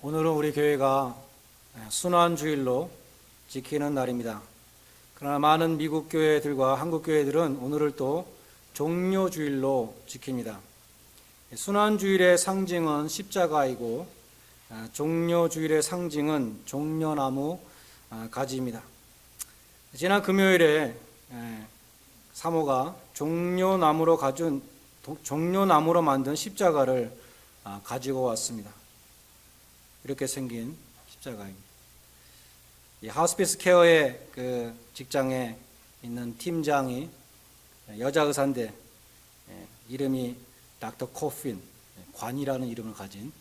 오늘은 우리 교회가 순환주일로 지키는 날입니다. 그러나 많은 미국 교회들과 한국 교회들은 오늘을 또 종료주일로 지킵니다. 순환주일의 상징은 십자가이고 종료주일의 상징은 종려나무 가지입니다. 지난 금요일에 사모가 종려나무로 만든 십자가를 가지고 왔습니다. 이렇게 생긴 십자가입니다. 이 하우스피스 케어의 그 직장에 있는 팀장이 여자 의사인데 이름이 닥터 코핀, 관이라는 이름을 가진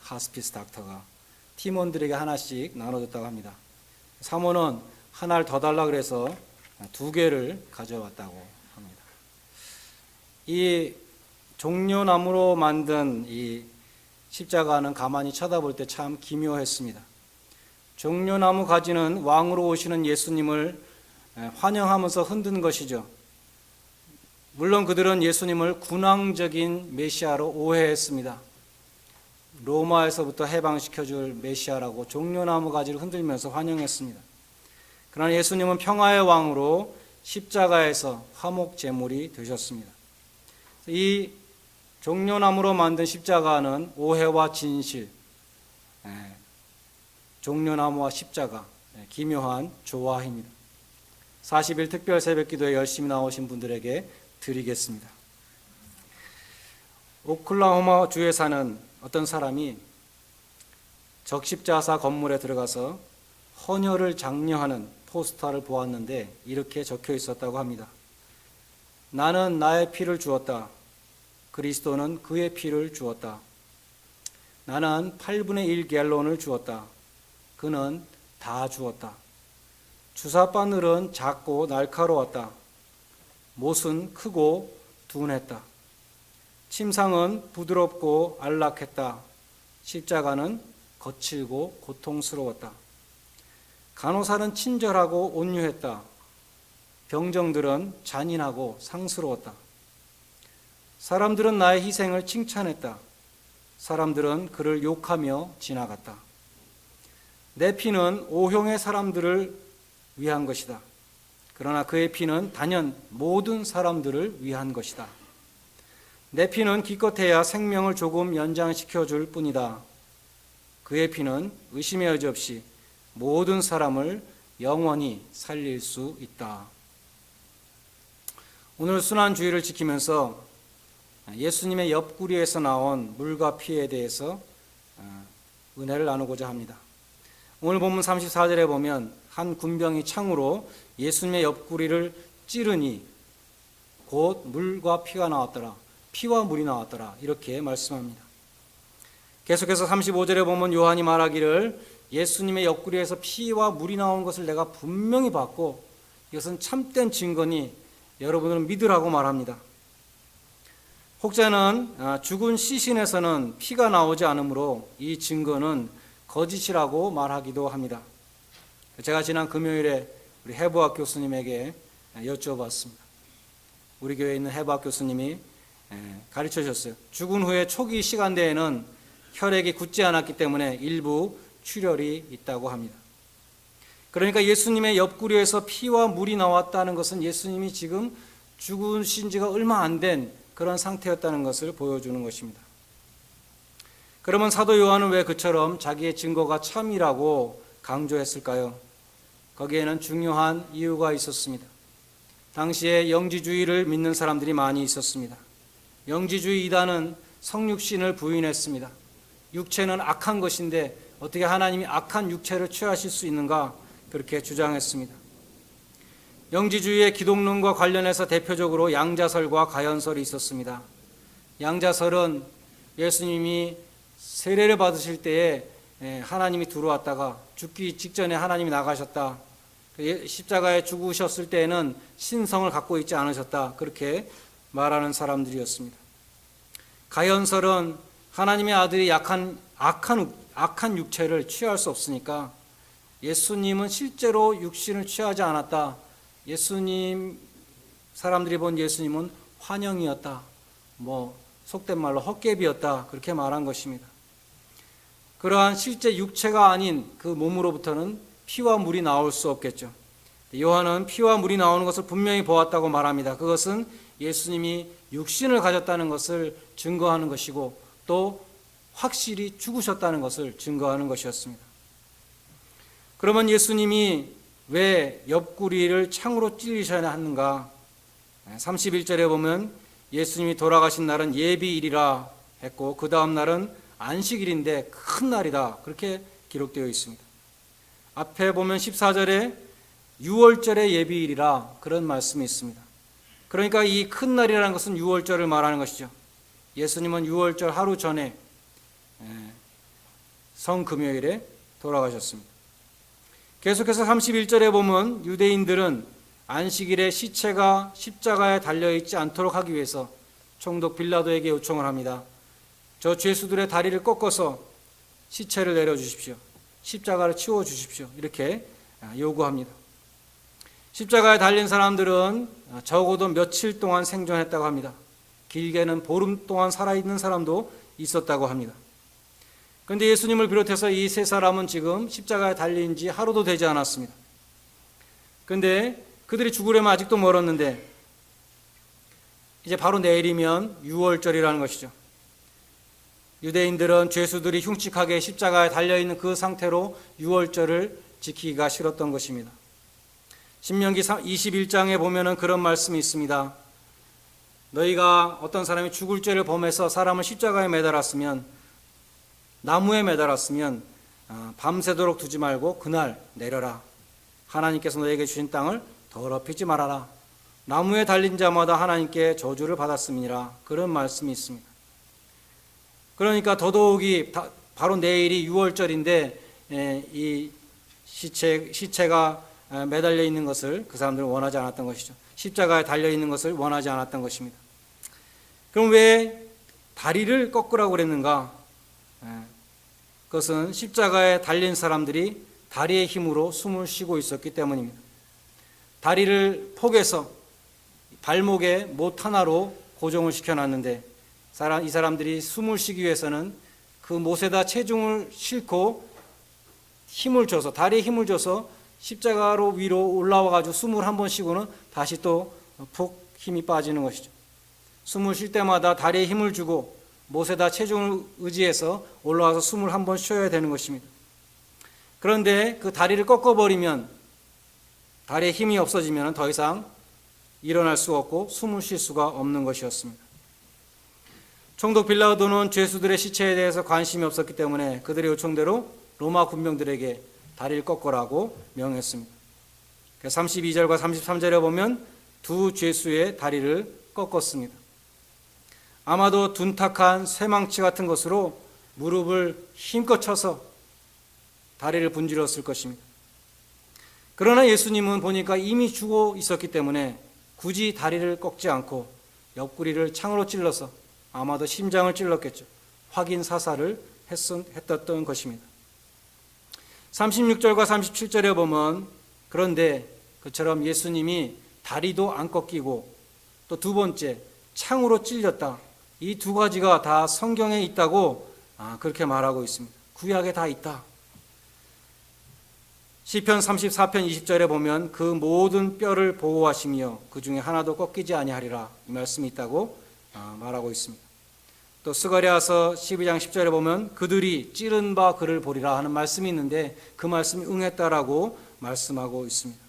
하우스피스 닥터가 팀원들에게 하나씩 나눠줬다고 합니다. 사모는 하나를 더 달라 그래서 2개를 가져왔다고 합니다. 이 종려나무로 만든 이 십자가는 가만히 쳐다볼 때 참 기묘했습니다. 종려나무 가지는 왕으로 오시는 예수님을 환영하면서 흔든 것이죠. 물론 그들은 예수님을 군왕적인 메시아로 오해했습니다. 로마에서부터 해방시켜줄 메시아라고 종려나무 가지를 흔들면서 환영했습니다. 그러나 예수님은 평화의 왕으로 십자가에서 화목 제물이 되셨습니다. 이 종려나무로 만든 십자가는 오해와 진실, 종려나무와 십자가, 기묘한 조화입니다. 40일 특별 새벽기도에 열심히 나오신 분들에게 드리겠습니다. 오클라호마 주에 사는 어떤 사람이 적십자사 건물에 들어가서 헌혈을 장려하는 포스터를 보았는데 이렇게 적혀 있었다고 합니다. 나는 나의 피를 주었다. 그리스도는 그의 피를 주었다. 나는 8분의 1 갤론을 주었다. 그는 다 주었다. 주사바늘은 작고 날카로웠다. 못은 크고 둔했다. 침상은 부드럽고 안락했다. 십자가는 거칠고 고통스러웠다. 간호사는 친절하고 온유했다. 병정들은 잔인하고 상스러웠다. 사람들은 나의 희생을 칭찬했다. 사람들은 그를 욕하며 지나갔다. 내 피는 오형의 사람들을 위한 것이다. 그러나 그의 피는 단연 모든 사람들을 위한 것이다. 내 피는 기껏해야 생명을 조금 연장시켜 줄 뿐이다. 그의 피는 의심의 여지 없이 모든 사람을 영원히 살릴 수 있다. 오늘 순환주의를 지키면서 예수님의 옆구리에서 나온 물과 피에 대해서 은혜를 나누고자 합니다. 오늘 본문 34절에 보면 한 군병이 창으로 예수님의 옆구리를 찌르니 곧 물과 피가 나왔더라. 피와 물이 나왔더라. 이렇게 말씀합니다. 계속해서 35절에 보면 요한이 말하기를 예수님의 옆구리에서 피와 물이 나온 것을 내가 분명히 봤고 이것은 참된 증거니 여러분들은 믿으라고 말합니다. 혹자는 죽은 시신에서는 피가 나오지 않으므로 이 증거는 거짓이라고 말하기도 합니다. 제가 지난 금요일에 우리 해부학 교수님에게 여쭤봤습니다. 우리 교회에 있는 해부학 교수님이 가르쳐 주셨어요. 죽은 후에 초기 시간대에는 혈액이 굳지 않았기 때문에 일부 출혈이 있다고 합니다. 그러니까 예수님의 옆구리에서 피와 물이 나왔다는 것은 예수님이 지금 죽으신 지가 얼마 안 된 그런 상태였다는 것을 보여주는 것입니다. 그러면 사도 요한은 왜 그처럼 자기의 증거가 참이라고 강조했을까요? 거기에는 중요한 이유가 있었습니다. 당시에 영지주의를 믿는 사람들이 많이 있었습니다. 영지주의 이단은 성육신을 부인했습니다. 육체는 악한 것인데 어떻게 하나님이 악한 육체를 취하실 수 있는가 그렇게 주장했습니다. 영지주의의 기독론과 관련해서 대표적으로 양자설과 가연설이 있었습니다. 양자설은 예수님이 세례를 받으실 때에 하나님이 들어왔다가 죽기 직전에 하나님이 나가셨다. 십자가에 죽으셨을 때에는 신성을 갖고 있지 않으셨다. 그렇게 말하는 사람들이었습니다. 가연설은 하나님의 아들이 악한 육체를 취할 수 없으니까 예수님은 실제로 육신을 취하지 않았다. 예수님, 사람들이 본 예수님은 환영이었다. 속된 말로 헛개비였다. 그렇게 말한 것입니다. 그러한 실제 육체가 아닌 그 몸으로부터는 피와 물이 나올 수 없겠죠. 요한은 피와 물이 나오는 것을 분명히 보았다고 말합니다. 그것은 예수님이 육신을 가졌다는 것을 증거하는 것이고 또 확실히 죽으셨다는 것을 증거하는 것이었습니다. 그러면 예수님이 왜 옆구리를 창으로 찔리셔야 하는가? 31절에 보면 예수님이 돌아가신 날은 예비일이라 했고 그 다음 날은 안식일인데 큰 날이다, 그렇게 기록되어 있습니다. 앞에 보면 14절에 6월절의 예비일이라 그런 말씀이 있습니다. 그러니까 이 큰 날이라는 것은 6월절을 말하는 것이죠. 예수님은 6월절 하루 전에 성금요일에 돌아가셨습니다. 계속해서 31절에 보면 유대인들은 안식일에 시체가 십자가에 달려있지 않도록 하기 위해서 총독 빌라도에게 요청을 합니다. 저 죄수들의 다리를 꺾어서 시체를 내려주십시오. 십자가를 치워주십시오. 이렇게 요구합니다. 십자가에 달린 사람들은 적어도 며칠 동안 생존했다고 합니다. 길게는 보름 동안 살아있는 사람도 있었다고 합니다. 그런데 예수님을 비롯해서 이 세 사람은 지금 십자가에 달린 지 하루도 되지 않았습니다. 그런데 그들이 죽으려면 아직도 멀었는데 이제 바로 내일이면 6월절이라는 것이죠. 유대인들은 죄수들이 흉측하게 십자가에 달려있는 그 상태로 6월절을 지키기가 싫었던 것입니다. 신명기 21장에 보면은 그런 말씀이 있습니다. 너희가 어떤 사람이 죽을 죄를 범해서 사람을 십자가에 매달았으면, 나무에 매달았으면 밤새도록 두지 말고 그날 내려라. 하나님께서 너에게 주신 땅을 더럽히지 말아라. 나무에 달린 자마다 하나님께 저주를 받았음이니라. 그런 말씀이 있습니다. 그러니까 더더욱이 바로 내일이 6월절인데 이 시체가 매달려 있는 것을 그 사람들은 원하지 않았던 것이죠. 십자가에 달려 있는 것을 원하지 않았던 것입니다. 그럼 왜 다리를 꺾으라고 그랬는가? 그것은 십자가에 달린 사람들이 다리의 힘으로 숨을 쉬고 있었기 때문입니다. 다리를 포개서 발목에 못 하나로 고정을 시켜놨는데 이 사람들이 숨을 쉬기 위해서는 그 못에다 체중을 싣고 힘을 줘서, 다리에 힘을 줘서 십자가로 위로 올라와가지고 숨을 한 번 쉬고는 다시 또 푹 힘이 빠지는 것이죠. 숨을 쉴 때마다 다리에 힘을 주고 못에다 체중을 의지해서 올라와서 숨을 한 번 쉬어야 되는 것입니다. 그런데 그 다리를 꺾어버리면, 다리에 힘이 없어지면 더 이상 일어날 수가 없고 숨을 쉴 수가 없는 것이었습니다. 총독 빌라도는 죄수들의 시체에 대해서 관심이 없었기 때문에 그들의 요청대로 로마 군병들에게 다리를 꺾으라고 명했습니다. 32절과 33절에 보면 두 죄수의 다리를 꺾었습니다. 아마도 둔탁한 쇠망치 같은 것으로 무릎을 힘껏 쳐서 다리를 분질렀을 것입니다. 그러나 예수님은 보니까 이미 죽어 있었기 때문에 굳이 다리를 꺾지 않고 옆구리를 창으로 찔러서 아마도 심장을 찔렀겠죠. 확인 사살을 했었던 것입니다. 36절과 37절에 보면 그런데 그처럼 예수님이 다리도 안 꺾이고 또 두 번째 창으로 찔렸다. 이 두 가지가 다 성경에 있다고 그렇게 말하고 있습니다. 구약에 다 있다. 시편 34편 20절에 보면 그 모든 뼈를 보호하시며 그 중에 하나도 꺾이지 아니하리라, 이 말씀이 있다고 말하고 있습니다. 또 스가랴서 12장 10절에 보면 그들이 찌른 바 그를 보리라 하는 말씀이 있는데 그 말씀이 응했다라고 말씀하고 있습니다.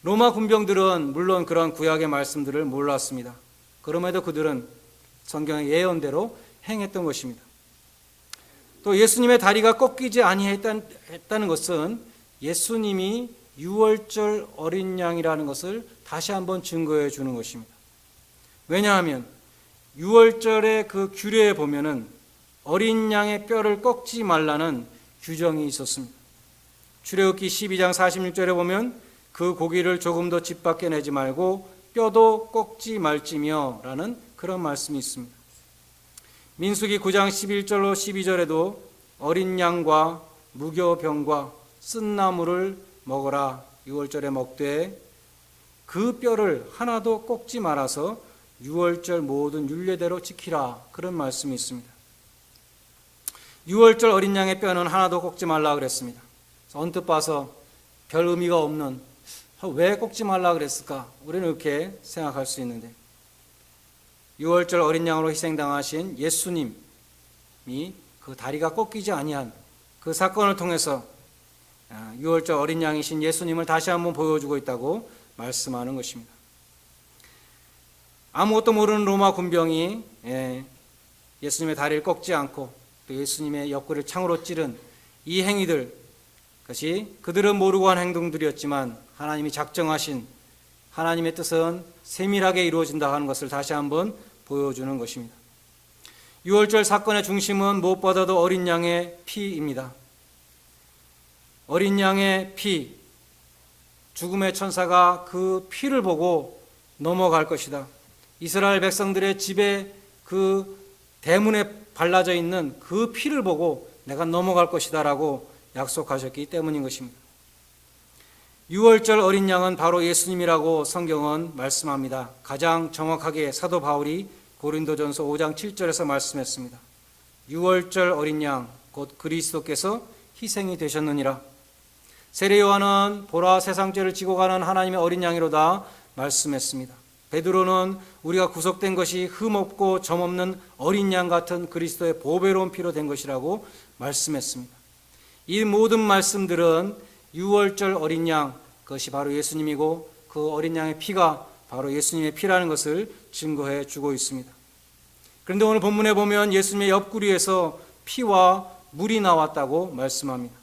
로마 군병들은 물론 그런 구약의 말씀들을 몰랐습니다. 그럼에도 그들은 성경의 예언대로 행했던 것입니다. 또 예수님의 다리가 꺾이지 아니했다는 것은 예수님이 6월절 어린 양이라는 것을 다시 한번 증거해 주는 것입니다. 왜냐하면 6월절의 그 규례에 보면은 어린 양의 뼈를 꺾지 말라는 규정이 있었습니다. 출애굽기 12장 46절에 보면 그 고기를 조금도 집 밖에 내지 말고 뼈도 꺾지 말지며 라는 그런 말씀이 있습니다. 민수기 9장 11절로 12절에도 어린 양과 무교병과 쓴 나무를 먹어라, 6월절에 먹되 그 뼈를 하나도 꺾지 말아서 6월절 모든 율례대로 지키라, 그런 말씀이 있습니다. 유월절 어린 양의 뼈는 하나도 꺾지 말라 그랬습니다. 언뜻 봐서 별 의미가 없는, 왜 꺾지 말라 그랬을까? 우리는 이렇게 생각할 수 있는데, 유월절 어린 양으로 희생당하신 예수님이 그 다리가 꺾이지 아니한 그 사건을 통해서 유월절 어린 양이신 예수님을 다시 한번 보여주고 있다고 말씀하는 것입니다. 아무것도 모르는 로마 군병이 예수님의 다리를 꺾지 않고 또 예수님의 옆구리를 창으로 찌른 이 행위들, 그것이 그들은 모르고 한 행동들이었지만 하나님이 작정하신 하나님의 뜻은 세밀하게 이루어진다 하는 것을 다시 한번 보여주는 것입니다. 유월절 사건의 중심은 무엇보다도 어린 양의 피입니다. 어린 양의 피, 죽음의 천사가 그 피를 보고 넘어갈 것이다. 이스라엘 백성들의 집에 그 대문에 발라져 있는 그 피를 보고 내가 넘어갈 것이다 라고 약속하셨기 때문인 것입니다. 유월절 어린 양은 바로 예수님이라고 성경은 말씀합니다. 가장 정확하게 사도 바울이 고린도전서 5장 7절에서 말씀했습니다. 유월절 어린 양 곧 그리스도께서 희생이 되셨느니라. 세례 요한은 보라 세상 죄를 지고 가는 하나님의 어린 양이로다 말씀했습니다. 베드로는 우리가 구속된 것이 흠없고 점없는 어린 양 같은 그리스도의 보배로운 피로 된 것이라고 말씀했습니다. 이 모든 말씀들은 유월절 어린 양, 그것이 바로 예수님이고 그 어린 양의 피가 바로 예수님의 피라는 것을 증거해 주고 있습니다. 그런데 오늘 본문에 보면 예수님의 옆구리에서 피와 물이 나왔다고 말씀합니다.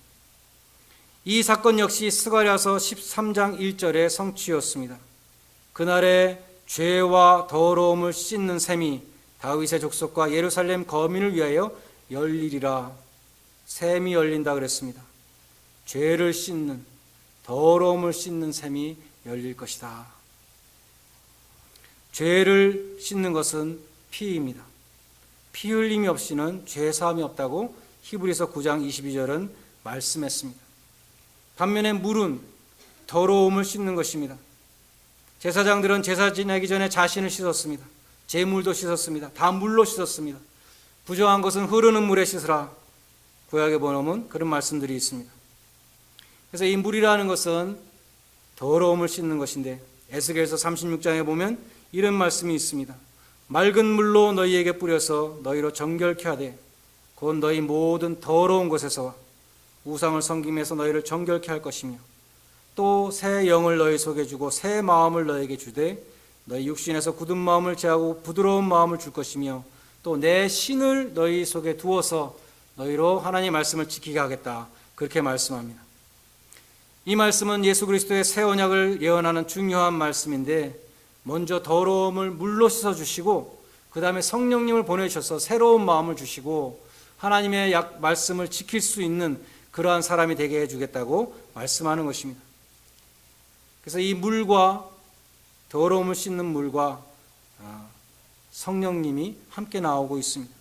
이 사건 역시 스가랴서 13장 1절의 성취였습니다. 그날에 죄와 더러움을 씻는 셈이 다윗의 족속과 예루살렘 거민을 위하여 열리리라. 셈이 열린다 그랬습니다. 죄를 씻는, 더러움을 씻는 셈이 열릴 것이다. 죄를 씻는 것은 피입니다. 피 흘림이 없이는 죄 사함이 없다고 히브리서 9장 22절은 말씀했습니다. 반면에 물은 더러움을 씻는 것입니다. 제사장들은 제사 지내기 전에 자신을 씻었습니다. 제물도 씻었습니다. 다 물로 씻었습니다. 부정한 것은 흐르는 물에 씻으라. 구약에 보면 그런 말씀들이 있습니다. 그래서 이 물이라는 것은 더러움을 씻는 것인데 에스겔서 36장에 보면 이런 말씀이 있습니다. 맑은 물로 너희에게 뿌려서 너희로 정결케 하되 곧 너희 모든 더러운 곳에서와 우상을 섬김에서 너희를 정결케 할 것이며 또 새 영을 너희 속에 주고 새 마음을 너희에게 주되 너희 육신에서 굳은 마음을 제하고 부드러운 마음을 줄 것이며 또 내 신을 너희 속에 두어서 너희로 하나님의 말씀을 지키게 하겠다. 그렇게 말씀합니다. 이 말씀은 예수 그리스도의 새 언약을 예언하는 중요한 말씀인데 먼저 더러움을 물로 씻어주시고 그 다음에 성령님을 보내주셔서 새로운 마음을 주시고 하나님의 말씀을 지킬 수 있는 그러한 사람이 되게 해주겠다고 말씀하는 것입니다. 그래서 이 물과 더러움을 씻는 물과 성령님이 함께 나오고 있습니다.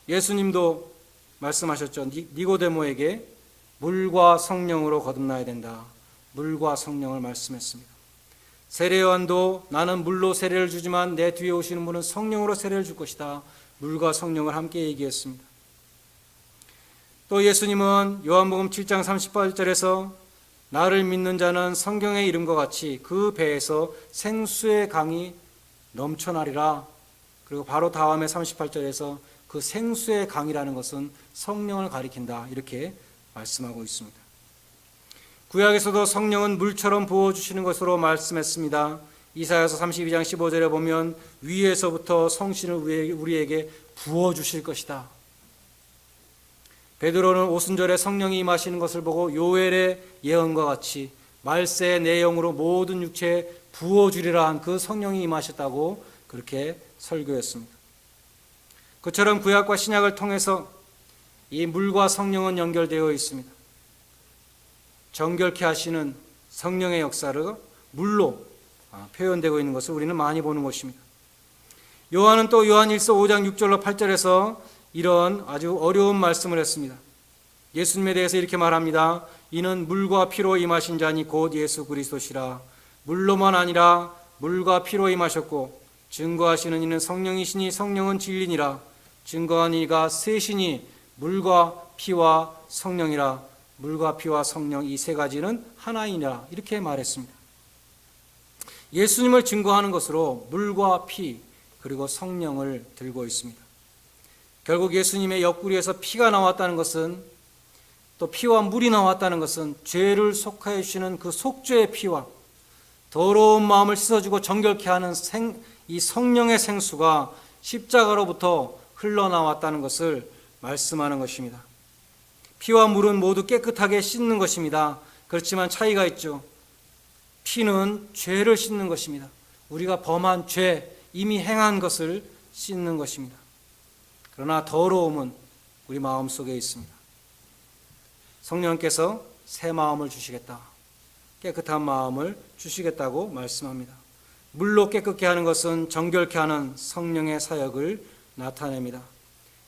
예수님도 말씀하셨죠. 니고데모에게 물과 성령으로 거듭나야 된다. 물과 성령을 말씀했습니다. 세례 요한도 나는 물로 세례를 주지만 내 뒤에 오시는 분은 성령으로 세례를 줄 것이다. 물과 성령을 함께 얘기했습니다. 또 예수님은 요한복음 7장 38절에서 나를 믿는 자는 성경의 이름과 같이 그 배에서 생수의 강이 넘쳐나리라. 그리고 바로 다음에 38절에서 그 생수의 강이라는 것은 성령을 가리킨다. 이렇게 말씀하고 있습니다. 구약에서도 성령은 물처럼 부어주시는 것으로 말씀했습니다. 이사야서 32장 15절에 보면 위에서부터 성신을 우리에게 부어주실 것이다. 베드로는 오순절에 성령이 임하시는 것을 보고 요엘의 예언과 같이 말세의 내 영으로 모든 육체에 부어주리라 한 그 성령이 임하셨다고 그렇게 설교했습니다. 그처럼 구약과 신약을 통해서 이 물과 성령은 연결되어 있습니다. 정결케 하시는 성령의 역사를 물로 표현되고 있는 것을 우리는 많이 보는 것입니다. 요한은 또 요한 1서 5장 6절로 8절에서 이런 아주 어려운 말씀을 했습니다. 예수님에 대해서 이렇게 말합니다. 이는 물과 피로 임하신 자니 곧 예수 그리스도시라. 물로만 아니라 물과 피로 임하셨고 증거하시는 이는 성령이시니 성령은 진리니라. 증거한 이가 셋이니 물과 피와 성령이라. 물과 피와 성령 이 세 가지는 하나이니라. 이렇게 말했습니다. 예수님을 증거하는 것으로 물과 피 그리고 성령을 들고 있습니다. 결국 예수님의 옆구리에서 피가 나왔다는 것은, 또 피와 물이 나왔다는 것은 죄를 속하여 주시는 그 속죄의 피와 더러운 마음을 씻어주고 정결케 하는 이 성령의 생수가 십자가로부터 흘러나왔다는 것을 말씀하는 것입니다. 피와 물은 모두 깨끗하게 씻는 것입니다. 그렇지만 차이가 있죠. 피는 죄를 씻는 것입니다. 우리가 범한 죄, 이미 행한 것을 씻는 것입니다. 그러나 더러움은 우리 마음속에 있습니다. 성령께서 새 마음을 주시겠다, 깨끗한 마음을 주시겠다고 말씀합니다. 물로 깨끗게 하는 것은 정결케 하는 성령의 사역을 나타냅니다.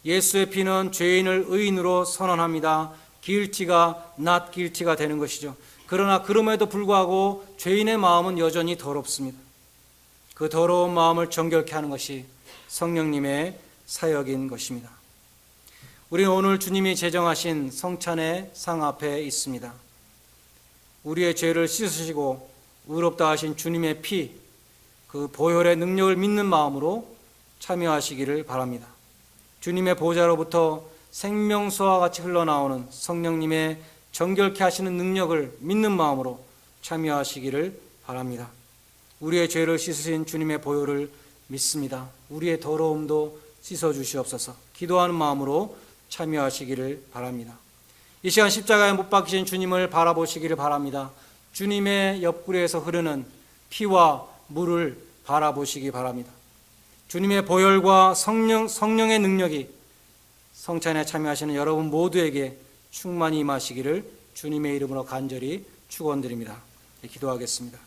예수의 피는 죄인을 의인으로 선언합니다. guilty가 not guilty가 되는 것이죠. 그러나 그럼에도 불구하고 죄인의 마음은 여전히 더럽습니다. 그 더러운 마음을 정결케 하는 것이 성령님의 사역인 것입니다. 우리는 오늘 주님이 제정하신 성찬의 상 앞에 있습니다. 우리의 죄를 씻으시고 의롭다 하신 주님의 피, 그 보혈의 능력을 믿는 마음으로 참여하시기를 바랍니다. 주님의 보좌로부터 생명수와 같이 흘러나오는 성령님의 정결케 하시는 능력을 믿는 마음으로 참여하시기를 바랍니다. 우리의 죄를 씻으신 주님의 보혈을 믿습니다. 우리의 더러움도 씻어주시옵소서. 기도하는 마음으로 참여하시기를 바랍니다. 이 시간 십자가에 못 박히신 주님을 바라보시기를 바랍니다. 주님의 옆구리에서 흐르는 피와 물을 바라보시기 바랍니다. 주님의 보혈과 성령의 능력이 성찬에 참여하시는 여러분 모두에게 충만히 임하시기를 주님의 이름으로 간절히 축원드립니다. 기도하겠습니다.